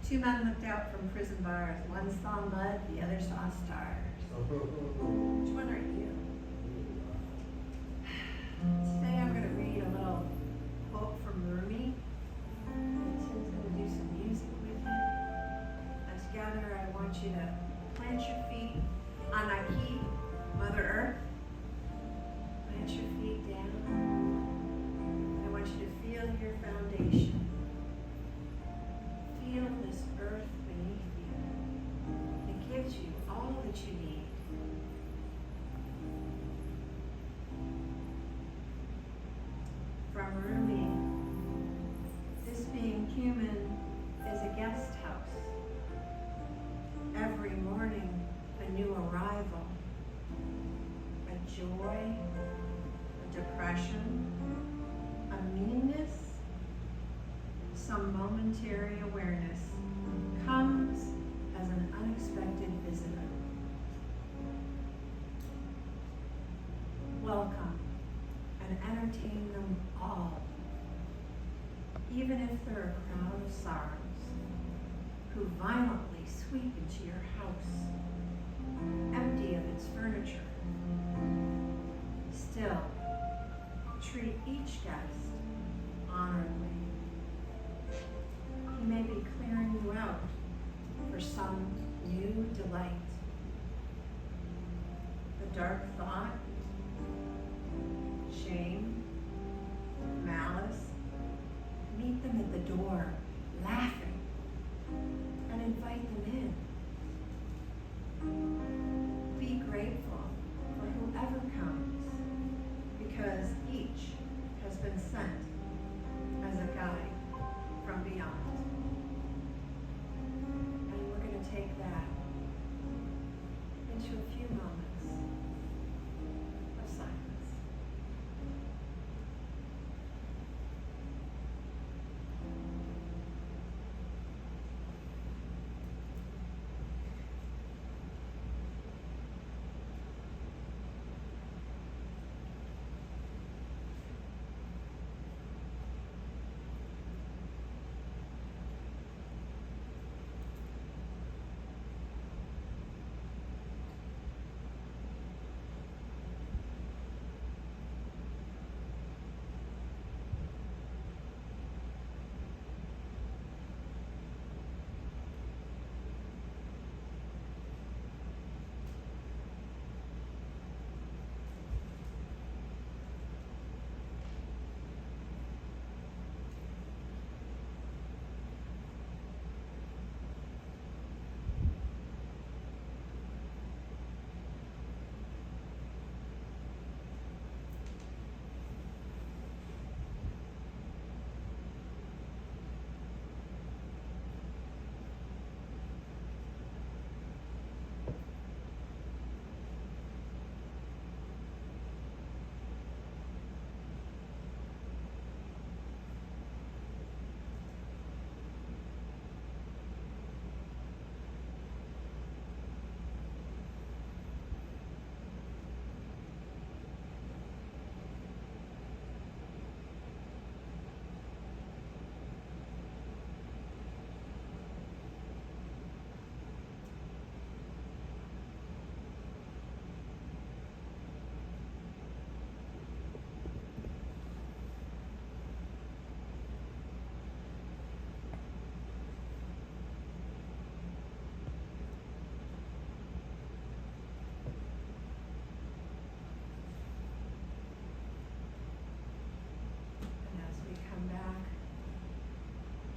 Two men looked out from prison bars. One saw mud, the other saw stars. Which one are you? Today I'm going to read a little quote from Rumi. And Tim's going to do some music with you. And together I want you to plant your feet on Aki, Mother Earth. Plant your feet down. And I want you to feel your foundation. Feel this earth beneath you. It gives you all that you need. From Rumi, this being human is a guest house. Every morning, a new arrival, a joy, a depression, a meanness, some momentary awareness comes as an unexpected visitor. Welcome and entertain them all, even if they're a crowd of sorrows who violently sweep into your house, empty of its furniture. Still, treat each guest honorably. He may be clearing you out for some new delight. The dark thought, shame, malice, meet them at the door, laughing, and invite them in. Be grateful for whoever comes, because each has been sent as a guide from beyond. And we're going to take that into a few moments of silence.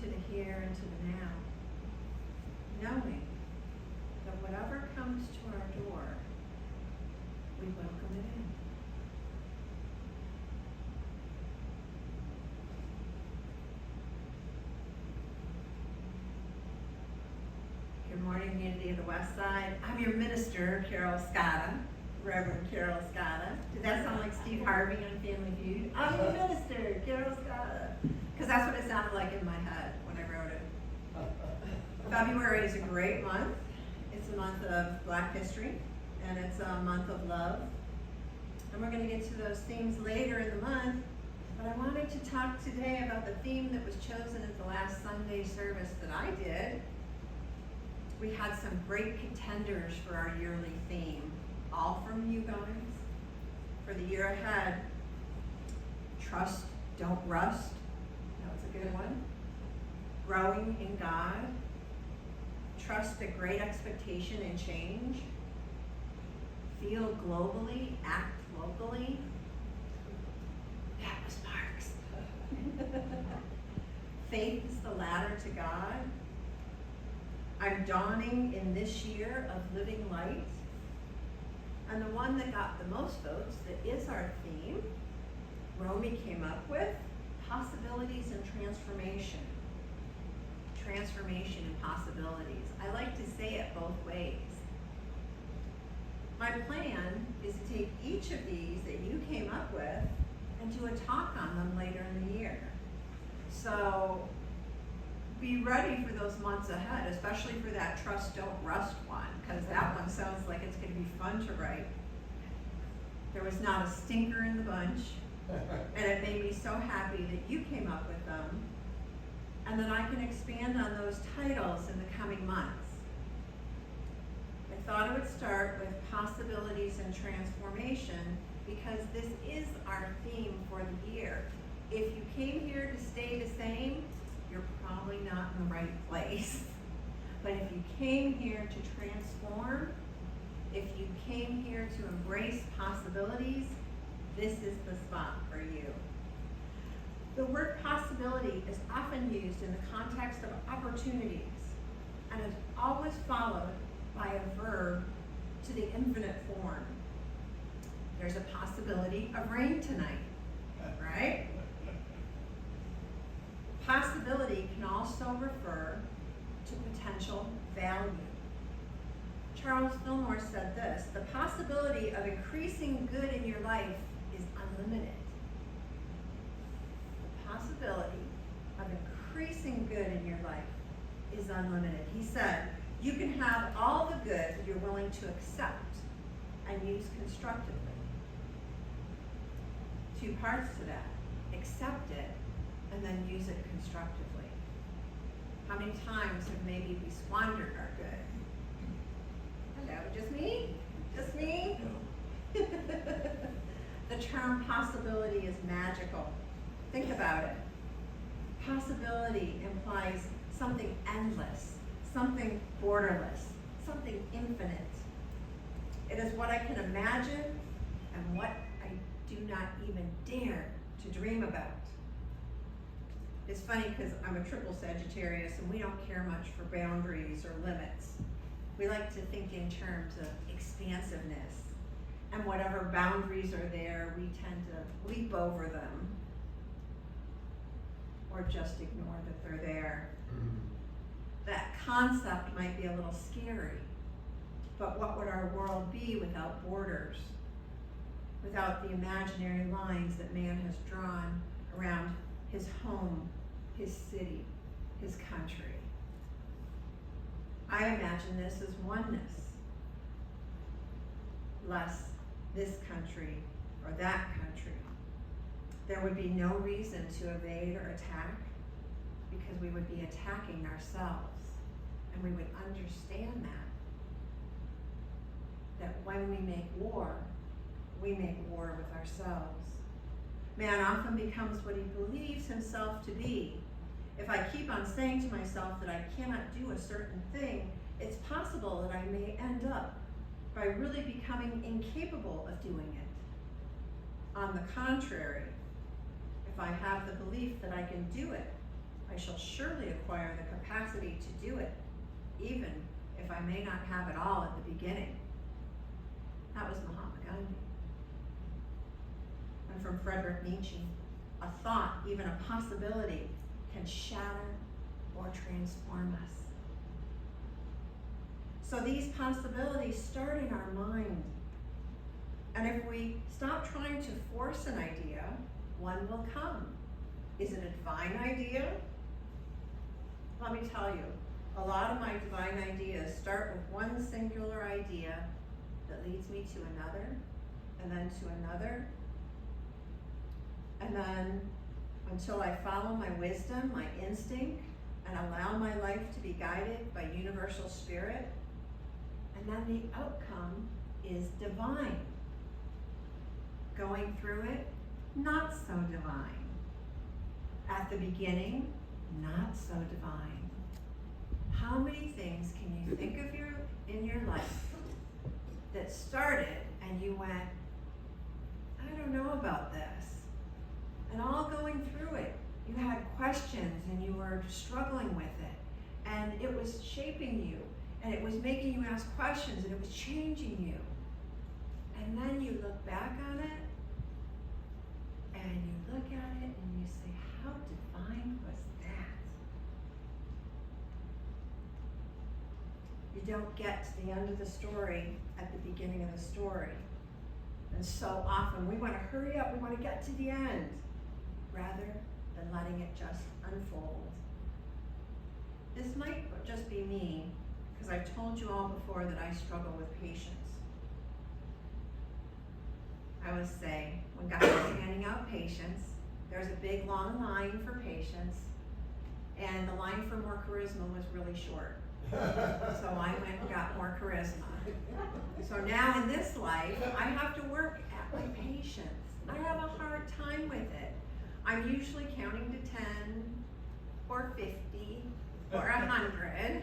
To the here and to the now, knowing that whatever comes to our door, we welcome it in. Good morning, community of the West Side. I'm your minister, Karol Scotta, Reverend Karol Scotta. Did that sound like Steve Harvey on Family Feud? I'm your minister, Karol Scotta. Because that's what it sounded like in my head when I wrote it. February is a great month. It's a month of Black history, and it's a month of love. And we're going to get to those themes later in the month, but I wanted to talk today about the theme that was chosen at the last Sunday service that I did, We had some great contenders for our yearly theme, all from you guys. For the year ahead, trust, don't rust. That was a good one. Growing in God. Trust the great expectation and change. Feel globally, act locally. That was Mark's. Faith is the ladder to God. I'm dawning in this year of living light. And the one that got the most votes, that is our theme, Romy came up with, possibilities and transformation. Transformation and possibilities. I like to say it both ways. My plan is to take each of these that you came up with and do a talk on them later in the year. So be ready for those months ahead, especially for that Trust Don't Rust one, because that one sounds like it's going to be fun to write. There was not a stinker in the bunch, and it made me so happy that you came up with them, and then I can expand on those titles in the coming months. I thought I would start with possibilities and transformation because this is our theme for the year. If you came here to stay the same, you're probably not in the right place. But if you came here to transform, if you came here to embrace possibilities, this is the spot for you. The word possibility is often used in the context of opportunities and is always followed by a verb to the infinite form. There's a possibility of rain tonight, right? Possibility can also refer to potential value. Charles Fillmore said this, the possibility of increasing good in your life is unlimited. The possibility of increasing good in your life is unlimited. He said, you can have all the good you're willing to accept and use constructively. Two parts to that. Accept it and then use it constructively. How many times have maybe we squandered our good? Hello, just me? Just me? No. The term possibility is magical. Think about it. Possibility implies something endless, something borderless, something infinite. It is what I can imagine and what I do not even dare to dream about. It's funny because I'm a triple Sagittarius and we don't care much for boundaries or limits. We like to think in terms of expansiveness. And whatever boundaries are there, we tend to leap over them or just ignore that they're there. Mm-hmm. That concept might be a little scary, but what would our world be without borders? Without the imaginary lines that man has drawn around his home, his city, his country. I imagine this as oneness, less this country or that country. There would be no reason to evade or attack because we would be attacking ourselves, and we would understand that when we make war with ourselves. Man often becomes what he believes himself to be. If I keep on saying to myself that I cannot do a certain thing, it's possible that I may end up by really becoming incapable of doing it. On the contrary, if I have the belief that I can do it, I shall surely acquire the capacity to do it, even if I may not have it all at the beginning. That was Mahatma Gandhi. And from Friedrich Nietzsche, a thought, even a possibility, can shatter or transform us. So these possibilities start in our mind. And if we stop trying to force an idea, one will come. Is it a divine idea? Let me tell you, a lot of my divine ideas start with one singular idea that leads me to another, and then to another, and then until I follow my wisdom, my instinct, and allow my life to be guided by universal spirit, and then the outcome is divine. Going through it, not so divine. At the beginning, not so divine. How many things can you think of in your life that started and you went, I don't know about this. And all going through it, you had questions and you were struggling with it. And it was shaping you, and it was making you ask questions, and it was changing you. And then you look back on it, and you look at it and you say, how divine was that? You don't get to the end of the story at the beginning of the story. And so often we want to hurry up, we want to get to the end, rather than letting it just unfold. This might just be me, because I've told you all before that I struggle with patience. I would say, when God was handing out patience, there's a big long line for patience, and the line for more charisma was really short. So I went and got more charisma. So now in this life, I have to work at my patience. I have a hard time with it. I'm usually counting to 10 or 50 or 100.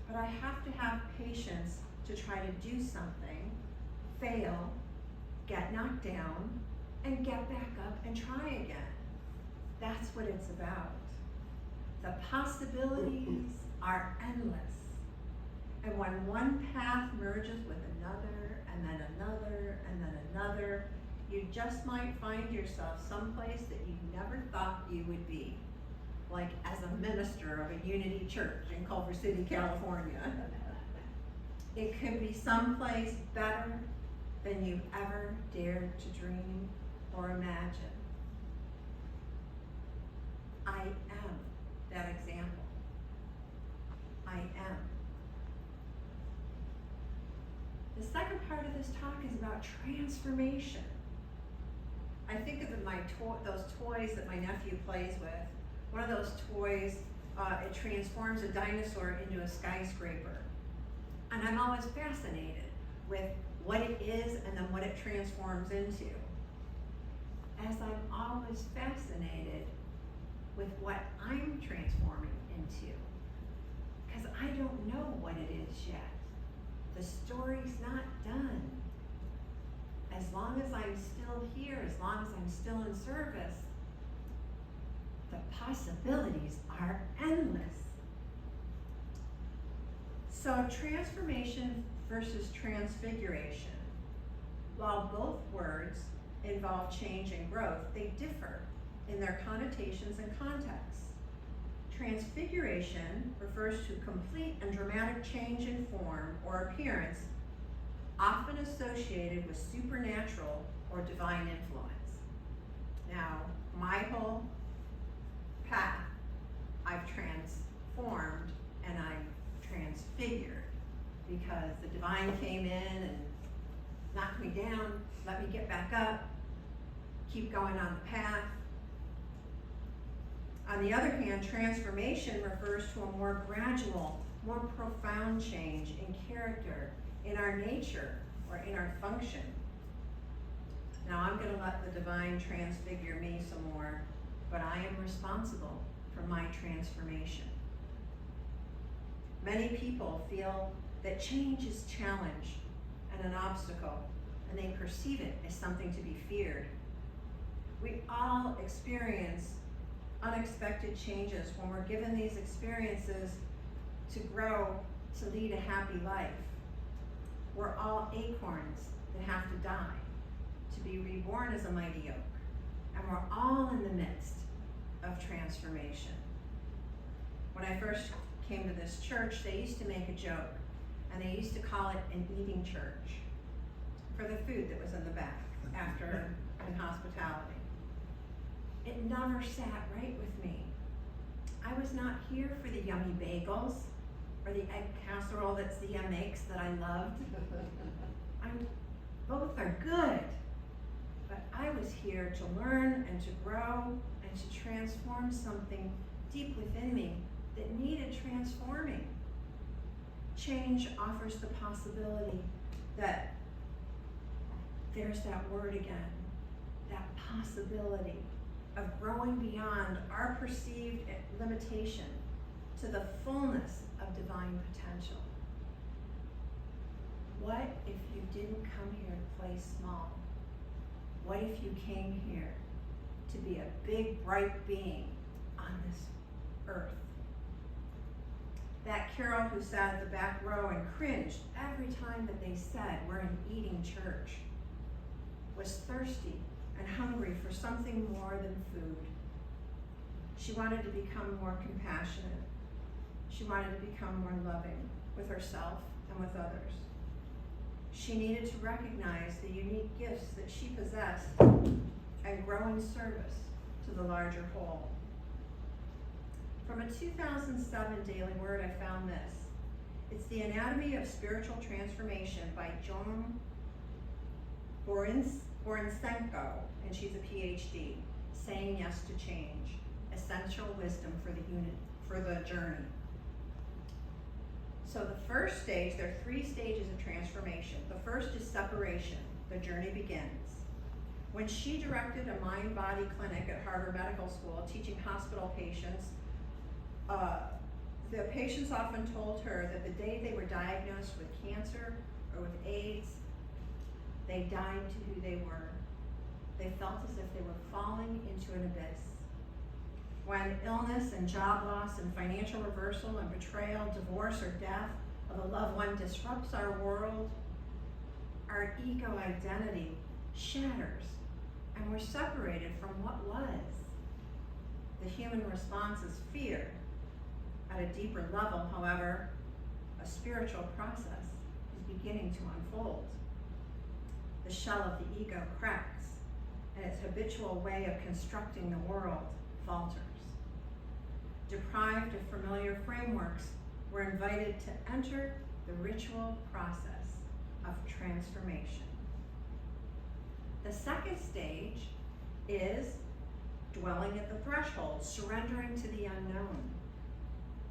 But I have to have patience to try to do something, fail, get knocked down, and get back up and try again. That's what it's about. The possibilities are endless. And when one path merges with another, and then another, and then another, you just might find yourself someplace that you never thought you would be. Like as a minister of a Unity Church in Culver City, California. It could be someplace better than you've ever dared to dream or imagine. I am that example. I am. The second part of this talk is about transformation. I think of those toys that my nephew plays with. One of those toys, it transforms a dinosaur into a skyscraper. And I'm always fascinated with what it is and then what it transforms into. As I'm always fascinated with what I'm transforming into. Because I don't know what it is yet. The story's not done. As long as I'm still here, as long as I'm still in service, the possibilities are endless. So transformation versus transfiguration. While both words involve change and growth, they differ in their connotations and contexts. Transfiguration refers to complete and dramatic change in form or appearance, often associated with supernatural or divine influence. Now, my whole path, I've transformed and I'm transfigured because the divine came in and knocked me down, let me get back up, keep going on the path. On the other hand, transformation refers to a more gradual, more profound change in character, in our nature, or in our function. Now I'm going to let the divine transfigure me some more, but I am responsible for my transformation. Many people feel that change is challenge and an obstacle, and they perceive it as something to be feared. We all experience unexpected changes when we're given these experiences to grow, to lead a happy life. We're all acorns that have to die to be reborn as a mighty oak. And we're all in the midst of transformation. When I first came to this church, they used to make a joke, and they used to call it an eating church for the food that was in the back after in hospitality. It never sat right with me. I was not here for the yummy bagels or the egg casserole that CM makes that I loved. Both are good, but I was here to learn and to grow and and to transform something deep within me that needed transforming. Change offers the possibility that there's that word again, that possibility of growing beyond our perceived limitation to the fullness of divine potential. What if you didn't come here to play small? What if you came here to be a big, bright being on this earth? That Carol who sat at the back row and cringed every time that they said we're an eating church was thirsty and hungry for something more than food. She wanted to become more compassionate. She wanted to become more loving with herself and with others. She needed to recognize the unique gifts that she possessed and grow in service to the larger whole. From a 2007 Daily Word, I found this. It's The Anatomy of Spiritual Transformation by Joan Borinsenko, and she's a PhD, Saying Yes to Change, Essential Wisdom for the Journey. So the first stage, there are 3 stages of transformation. The first is separation. The journey begins. When she directed a mind-body clinic at Harvard Medical School, teaching hospital patients, the patients often told her that the day they were diagnosed with cancer or with AIDS, they died to who they were. They felt as if they were falling into an abyss. When illness and job loss and financial reversal and betrayal, divorce or death of a loved one disrupts our world, our ego identity shatters and we're separated from what was. The human response is fear. At a deeper level, however, a spiritual process is beginning to unfold. The shell of the ego cracks, and its habitual way of constructing the world falters. Deprived of familiar frameworks, we're invited to enter the ritual process of transformation. The second stage is dwelling at the threshold, surrendering to the unknown.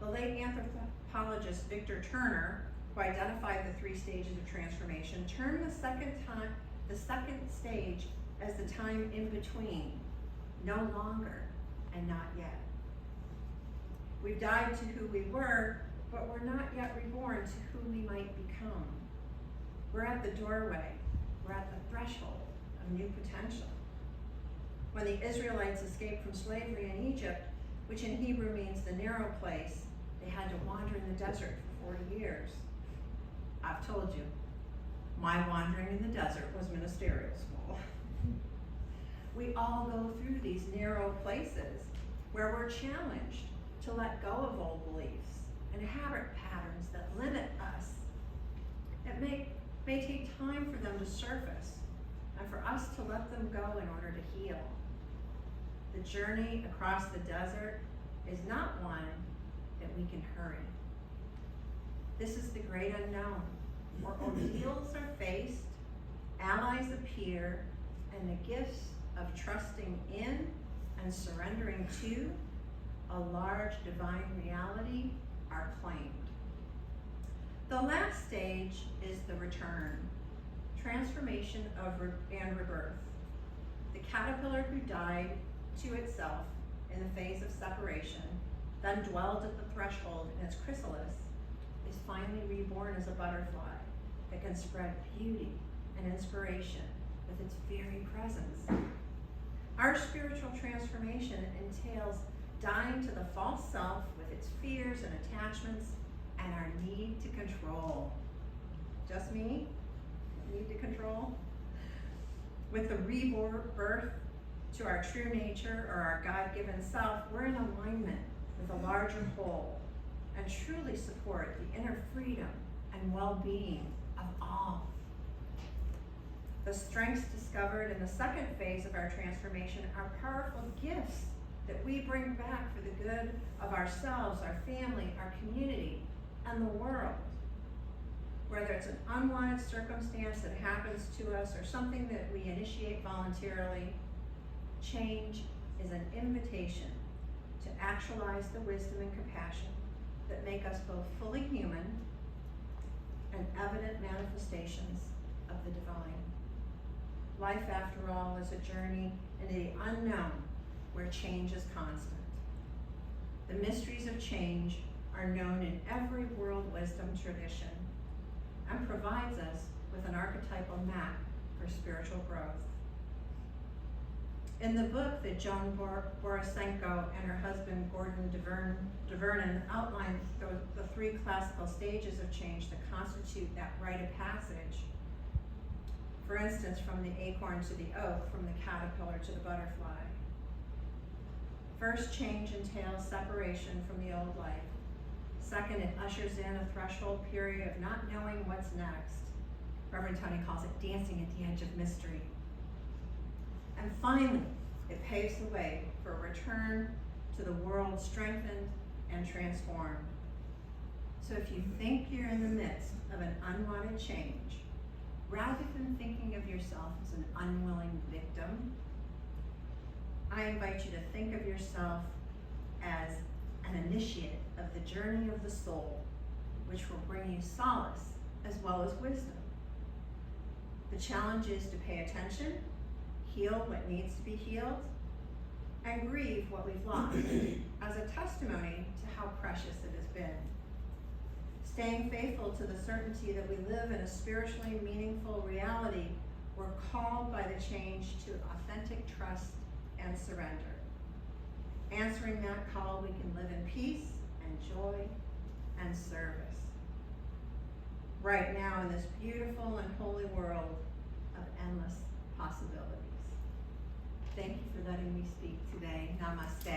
The late anthropologist Victor Turner, who identified the 3 stages of transformation, termed the second stage as the time in between, no longer and not yet. We've died to who we were, but we're not yet reborn to who we might become. We're at the doorway, we're at the threshold of new potential. When the Israelites escaped from slavery in Egypt, which in Hebrew means the narrow place, they had to wander in the desert for 40 years. I've told you, my wandering in the desert was ministerial school. We all go through these narrow places where we're challenged to let go of old beliefs and habit patterns that limit us. It may take time for them to surface and for us to let them go in order to heal. The journey across the desert is not one that we can hurry. This is the great unknown, where ordeals are faced, allies appear, and the gifts of trusting in and surrendering to a large divine reality are claimed. The last stage is the return, transformation and rebirth. The caterpillar who died to itself in the phase of separation, then dwelled at the threshold in its chrysalis, is finally reborn as a butterfly that can spread beauty and inspiration with its very presence. Our spiritual transformation entails dying to the false self with its fears and attachments and our need to control. Just me? Need to control? With the rebirth to our true nature or our God-given self, we're in alignment with a larger whole and truly support the inner freedom and well-being of all. The strengths discovered in the second phase of our transformation are powerful gifts that we bring back for the good of ourselves, our family, our community, and the world. Whether it's an unwanted circumstance that happens to us or something that we initiate voluntarily, change is an invitation to actualize the wisdom and compassion that make us both fully human and evident manifestations of the divine. Life, after all, is a journey into the unknown where change is constant. The mysteries of change are known in every world wisdom tradition and provides us with an archetypal map for spiritual growth. In the book that Joan Borisenko and her husband Gordon DeVernon outlined the three classical stages of change that constitute that rite of passage, for instance, from the acorn to the oak, from the caterpillar to the butterfly. First, change entails separation from the old life. Second, it ushers in a threshold period of not knowing what's next. Reverend Tony calls it dancing at the edge of mystery. And finally, it paves the way for a return to the world strengthened and transformed. So if you think you're in the midst of an unwanted change, rather than thinking of yourself as an unwilling victim, I invite you to think of yourself as an initiate of the journey of the soul, which will bring you solace as well as wisdom. The challenge is to pay attention, heal what needs to be healed, and grieve what we've lost as a testimony to how precious it has been. Staying faithful to the certainty that we live in a spiritually meaningful reality, we're called by the change to authentic trust and surrender. Answering that call, we can live in peace and joy and service. Right now in this beautiful and holy world of endless possibilities. Thank you for letting me speak today. Namaste.